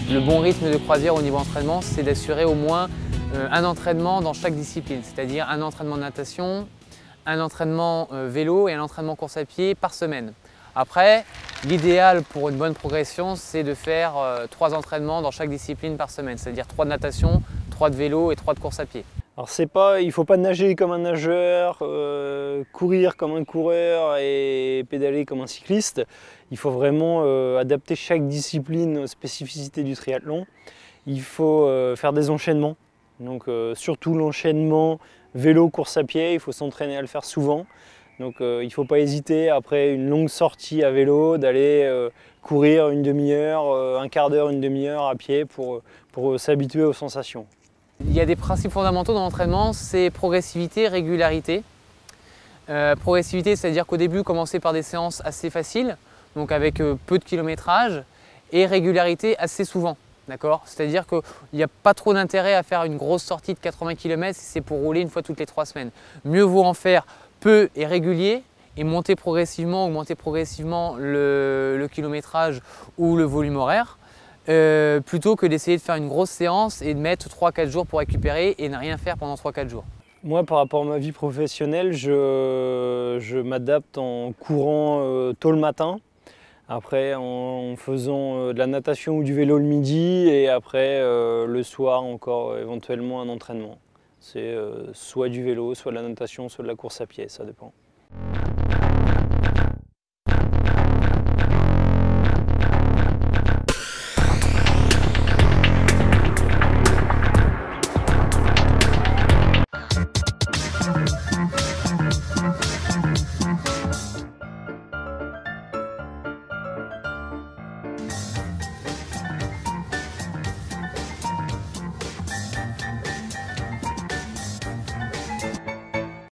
Le bon rythme de croisière au niveau entraînement, c'est d'assurer au moins un entraînement dans chaque discipline, c'est-à-dire un entraînement de natation, un entraînement vélo et un entraînement course à pied par semaine. Après, l'idéal pour une bonne progression, c'est de faire 3 entraînements dans chaque discipline par semaine, c'est-à-dire 3 de natation, 3 de vélo et 3 de course à pied. Alors il ne faut pas nager comme un nageur, courir comme un coureur et pédaler comme un cycliste. Il faut vraiment adapter chaque discipline aux spécificités du triathlon. Il faut faire des enchaînements, donc surtout l'enchaînement vélo-course à pied, il faut s'entraîner à le faire souvent. Donc il ne faut pas hésiter après une longue sortie à vélo d'aller courir une demi-heure, un quart d'heure, une demi-heure à pied pour s'habituer aux sensations. Il y a des principes fondamentaux dans l'entraînement, c'est progressivité, régularité. Progressivité, c'est-à-dire qu'au début, commencer par des séances assez faciles, donc avec peu de kilométrage, et régularité assez souvent. C'est-à-dire qu'il n'y a pas trop d'intérêt à faire une grosse sortie de 80 km si c'est pour rouler une fois toutes les 3 semaines. Mieux vaut en faire peu et régulier et augmenter progressivement le kilométrage ou le volume horaire. Plutôt que d'essayer de faire une grosse séance et de mettre 3-4 jours pour récupérer et ne rien faire pendant 3-4 jours. Moi, par rapport à ma vie professionnelle, je m'adapte en courant tôt le matin, après en faisant de la natation ou du vélo le midi et après le soir encore éventuellement un entraînement. C'est soit du vélo, soit de la natation, soit de la course à pied, ça dépend.